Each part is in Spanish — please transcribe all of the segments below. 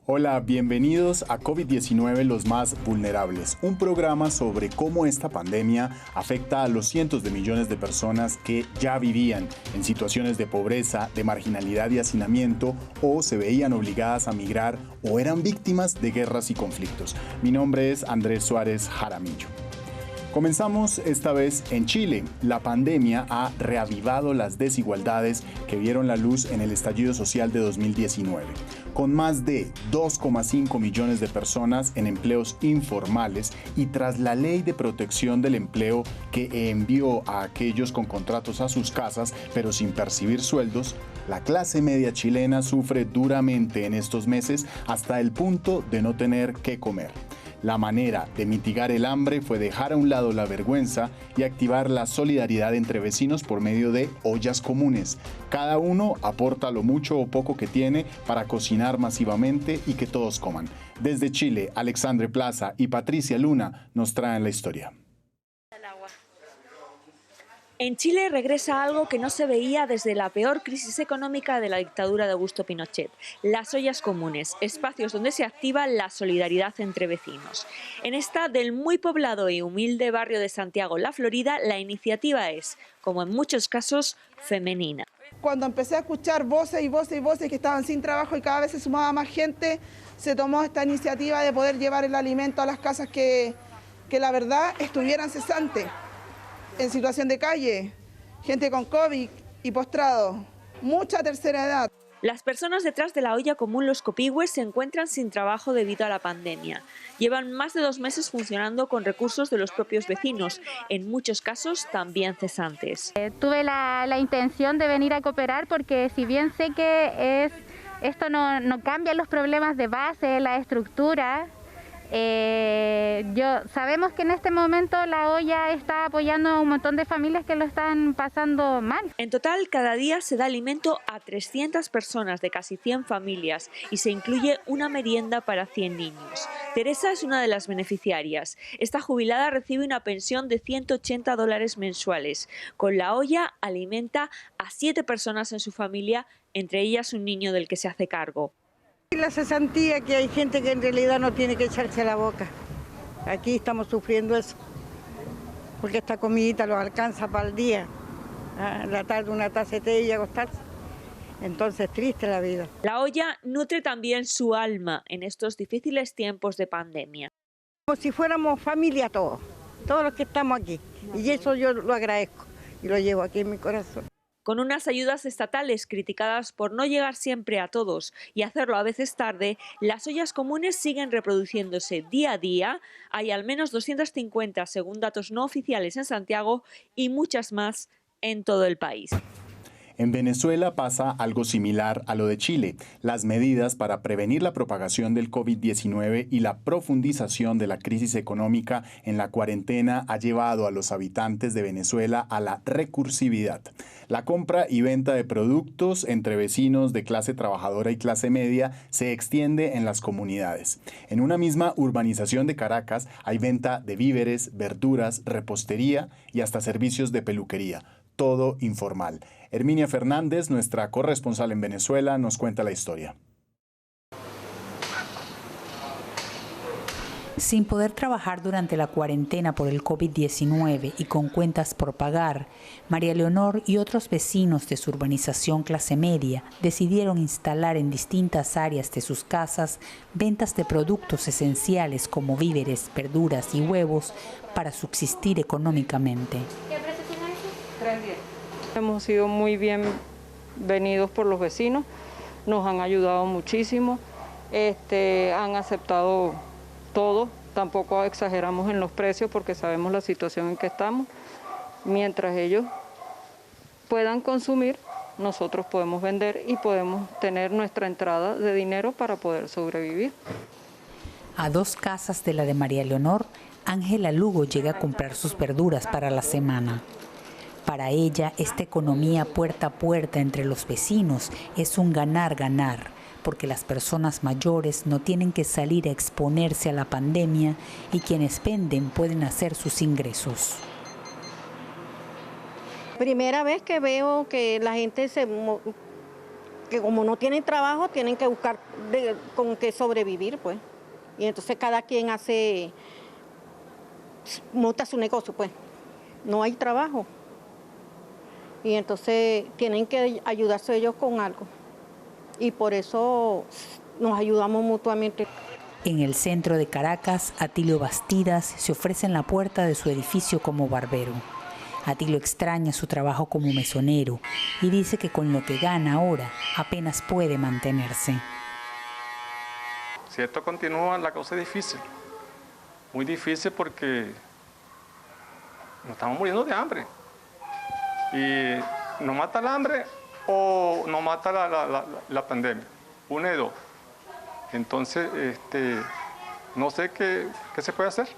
Hola, bienvenidos a COVID-19 los más vulnerables, un programa sobre cómo esta pandemia afecta a los cientos de millones de personas que ya vivían en situaciones de pobreza, de marginalidad y hacinamiento, o se veían obligadas a migrar o eran víctimas de guerras y conflictos. Mi nombre es Andrés Suárez Jaramillo. Comenzamos esta vez en Chile. La pandemia ha reavivado las desigualdades que vieron la luz en el estallido social de 2019. Con más de 2,5 millones de personas en empleos informales y tras la ley de protección del empleo que envió a aquellos con contratos a sus casas pero sin percibir sueldos, la clase media chilena sufre duramente en estos meses hasta el punto de no tener qué comer. La manera de mitigar el hambre fue dejar a un lado la vergüenza y activar la solidaridad entre vecinos por medio de ollas comunes. Cada uno aporta lo mucho o poco que tiene para cocinar masivamente y que todos coman. Desde Chile, Alexandre Plaza y Patricia Luna nos traen la historia. En Chile regresa algo que no se veía desde la peor crisis económica de la dictadura de Augusto Pinochet: las ollas comunes, espacios donde se activa la solidaridad entre vecinos. En esta del muy poblado y humilde barrio de Santiago, La Florida, la iniciativa es, como en muchos casos, femenina. Cuando empecé a escuchar voces y voces y voces que estaban sin trabajo y cada vez se sumaba más gente, se tomó esta iniciativa de poder llevar el alimento a las casas que la verdad estuvieran cesantes, en situación de calle, gente con COVID y postrado, mucha tercera edad. Las personas detrás de la olla común Los Copihue se encuentran sin trabajo debido a la pandemia. Llevan más de 2 meses funcionando con recursos de los propios vecinos, en muchos casos también cesantes. Tuve la intención de venir a cooperar porque si bien sé que esto no cambia los problemas de base, la estructura, sabemos que en este momento la olla está apoyando a un montón de familias que lo están pasando mal. En total, cada día se da alimento a 300 personas de casi 100 familias y se incluye una merienda para 100 niños. Teresa es una de las beneficiarias. Esta jubilada recibe una pensión de $180 mensuales. Con la olla alimenta a 7 personas en su familia, entre ellas un niño del que se hace cargo. La cesantía, que hay gente que en realidad no tiene que echarse a la boca. Aquí estamos sufriendo eso, porque esta comidita los alcanza para el día. En la tarde una taza de té y acostarse. Entonces triste la vida. La olla nutre también su alma en estos difíciles tiempos de pandemia. Como si fuéramos familia todos los que estamos aquí. Y eso yo lo agradezco y lo llevo aquí en mi corazón. Con unas ayudas estatales criticadas por no llegar siempre a todos y hacerlo a veces tarde, las ollas comunes siguen reproduciéndose día a día. Hay al menos 250 según datos no oficiales en Santiago y muchas más en todo el país. En Venezuela pasa algo similar a lo de Chile. Las medidas para prevenir la propagación del COVID-19 y la profundización de la crisis económica en la cuarentena ha llevado a los habitantes de Venezuela a la recursividad. La compra y venta de productos entre vecinos de clase trabajadora y clase media se extiende en las comunidades. En una misma urbanización de Caracas hay venta de víveres, verduras, repostería y hasta servicios de peluquería. Todo informal. Herminia Fernández, nuestra corresponsal en Venezuela, nos cuenta la historia. Sin poder trabajar durante la cuarentena por el COVID-19 y con cuentas por pagar, María Leonor y otros vecinos de su urbanización clase media decidieron instalar en distintas áreas de sus casas ventas de productos esenciales como víveres, verduras y huevos para subsistir económicamente. Hemos sido muy bien venidos por los vecinos, nos han ayudado muchísimo, han aceptado todo, tampoco exageramos en los precios porque sabemos la situación en que estamos. Mientras ellos puedan consumir, nosotros podemos vender y podemos tener nuestra entrada de dinero para poder sobrevivir. A 2 casas de la de María Leonor, Ángela Lugo llega a comprar sus verduras para la semana. Para ella, esta economía puerta a puerta entre los vecinos es un ganar-ganar, porque las personas mayores no tienen que salir a exponerse a la pandemia y quienes venden pueden hacer sus ingresos. Primera vez que veo que la gente que como no tienen trabajo, tienen que buscar con qué sobrevivir, pues. Y entonces cada quien monta su negocio, pues. No hay trabajo. Y entonces tienen que ayudarse ellos con algo. Y por eso nos ayudamos mutuamente. En el centro de Caracas, Atilio Bastidas se ofrece en la puerta de su edificio como barbero. Atilio extraña su trabajo como mesonero y dice que con lo que gana ahora apenas puede mantenerse. Si esto continúa, la cosa es difícil. Muy difícil porque nos estamos muriendo de hambre. Y nos mata el hambre o nos mata la pandemia. Una de dos. Entonces, no sé qué se puede hacer.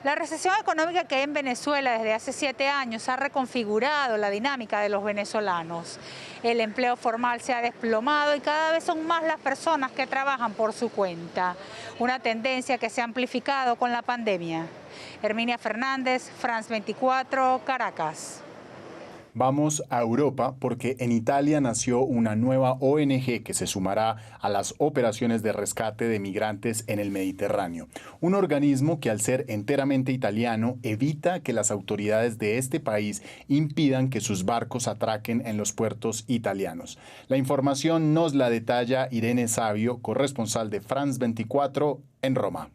La recesión económica que hay en Venezuela desde hace 7 años ha reconfigurado la dinámica de los venezolanos. El empleo formal se ha desplomado y cada vez son más las personas que trabajan por su cuenta. Una tendencia que se ha amplificado con la pandemia. Herminia Fernández, France 24, Caracas. Vamos a Europa porque en Italia nació una nueva ONG que se sumará a las operaciones de rescate de migrantes en el Mediterráneo. Un organismo que al ser enteramente italiano evita que las autoridades de este país impidan que sus barcos atraquen en los puertos italianos. La información nos la detalla Irene Savio, corresponsal de France 24 en Roma.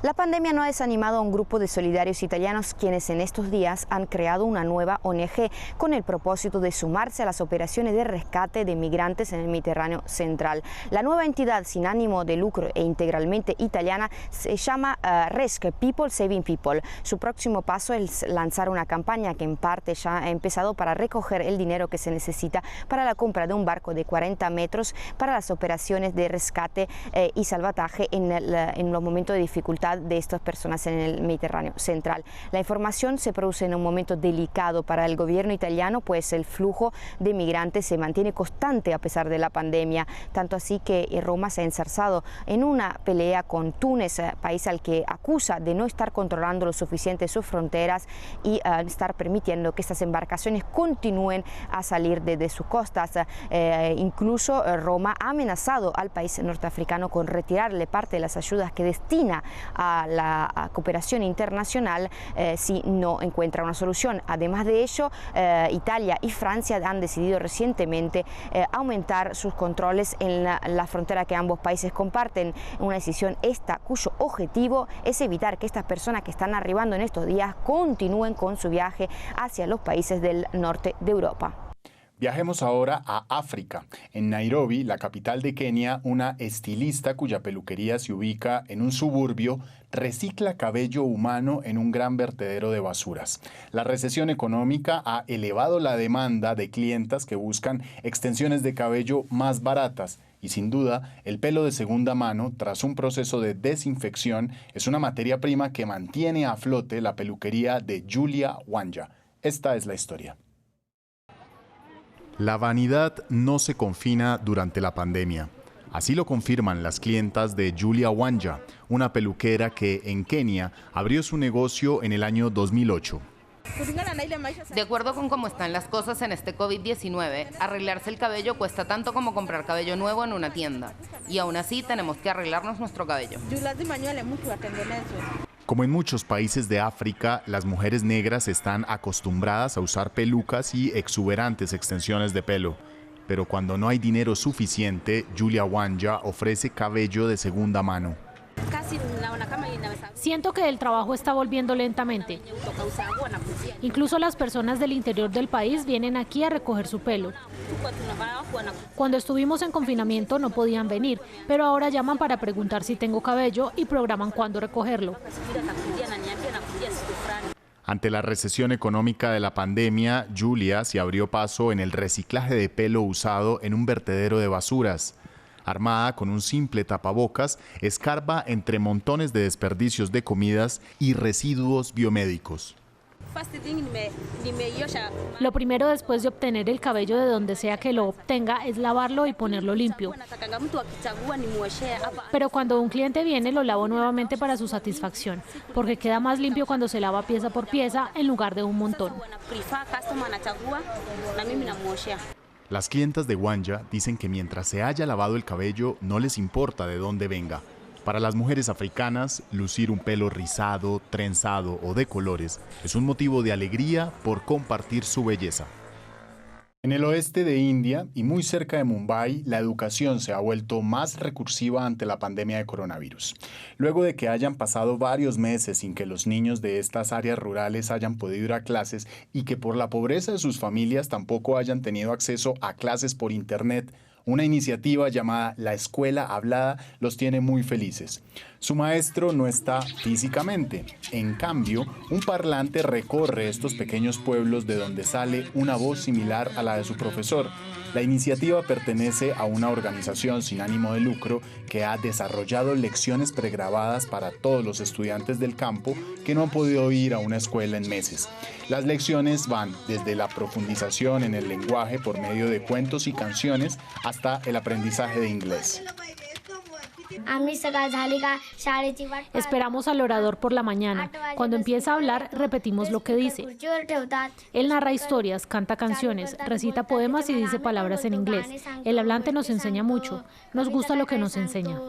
La pandemia no ha desanimado a un grupo de solidarios italianos quienes en estos días han creado una nueva ONG con el propósito de sumarse a las operaciones de rescate de migrantes en el Mediterráneo central. La nueva entidad sin ánimo de lucro e integralmente italiana se llama Rescue People Saving People. Su próximo paso es lanzar una campaña que en parte ya ha empezado para recoger el dinero que se necesita para la compra de un barco de 40 metros para las operaciones de rescate y salvataje en los momentos de dificultad de estas personas en el Mediterráneo central. La información se produce en un momento delicado para el gobierno italiano, pues el flujo de migrantes se mantiene constante a pesar de la pandemia, tanto así que Roma se ha enzarzado en una pelea con Túnez, país al que acusa de no estar controlando lo suficiente sus fronteras y estar permitiendo que estas embarcaciones continúen a salir desde sus costas. Incluso Roma ha amenazado al país norteafricano con retirarle parte de las ayudas que destina a la cooperación internacional si no encuentra una solución. Además de ello, Italia y Francia han decidido recientemente aumentar sus controles en la frontera que ambos países comparten. Una decisión esta cuyo objetivo es evitar que estas personas que están arribando en estos días continúen con su viaje hacia los países del norte de Europa. Viajemos ahora a África. En Nairobi, la capital de Kenia, una estilista cuya peluquería se ubica en un suburbio recicla cabello humano en un gran vertedero de basuras. La recesión económica ha elevado la demanda de clientas que buscan extensiones de cabello más baratas. Y sin duda, el pelo de segunda mano, tras un proceso de desinfección, es una materia prima que mantiene a flote la peluquería de Julia Wanja. Esta es la historia. La vanidad no se confina durante la pandemia. Así lo confirman las clientas de Julia Wanja, una peluquera que en Kenia abrió su negocio en el año 2008. De acuerdo con cómo están las cosas en este COVID-19, arreglarse el cabello cuesta tanto como comprar cabello nuevo en una tienda. Y aún así tenemos que arreglarnos nuestro cabello. Como en muchos países de África, las mujeres negras están acostumbradas a usar pelucas y exuberantes extensiones de pelo. Pero cuando no hay dinero suficiente, Julia Wanja ofrece cabello de segunda mano. Siento que el trabajo está volviendo lentamente. Incluso las personas del interior del país vienen aquí a recoger su pelo. Cuando estuvimos en confinamiento no podían venir, pero ahora llaman para preguntar si tengo cabello y programan cuándo recogerlo. Ante la recesión económica de la pandemia, Julia se abrió paso en el reciclaje de pelo usado en un vertedero de basuras. Armada con un simple tapabocas, escarba entre montones de desperdicios de comidas y residuos biomédicos. Lo primero después de obtener el cabello de donde sea que lo obtenga es lavarlo y ponerlo limpio. Pero cuando un cliente viene lo lavo nuevamente para su satisfacción, porque queda más limpio cuando se lava pieza por pieza en lugar de un montón. Las clientas de Wanja dicen que mientras se haya lavado el cabello no les importa de dónde venga. Para las mujeres africanas, lucir un pelo rizado, trenzado o de colores es un motivo de alegría por compartir su belleza. En el oeste de India y muy cerca de Mumbai, la educación se ha vuelto más recursiva ante la pandemia de coronavirus. Luego de que hayan pasado varios meses sin que los niños de estas áreas rurales hayan podido ir a clases y que por la pobreza de sus familias tampoco hayan tenido acceso a clases por internet, una iniciativa llamada La Escuela Hablada los tiene muy felices. Su maestro no está físicamente. En cambio, un parlante recorre estos pequeños pueblos de donde sale una voz similar a la de su profesor. La iniciativa pertenece a una organización sin ánimo de lucro que ha desarrollado lecciones pregrabadas para todos los estudiantes del campo que no han podido ir a una escuela en meses. Las lecciones van desde la profundización en el lenguaje por medio de cuentos y canciones hasta el aprendizaje de inglés. Esperamos al orador por la mañana. Cuando empieza a hablar, repetimos lo que dice. Él narra historias, canta canciones, recita poemas y dice palabras en inglés. El hablante nos enseña mucho. Nos gusta lo que nos enseña.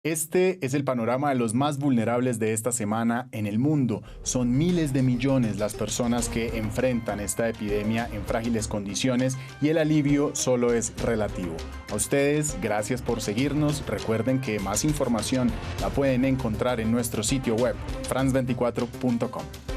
Este es el panorama de los más vulnerables de esta semana en el mundo. Son miles de millones las personas que enfrentan esta epidemia en frágiles condiciones y el alivio solo es relativo. A ustedes, gracias por seguirnos. Recuerden que más información la pueden encontrar en nuestro sitio web, france24.com.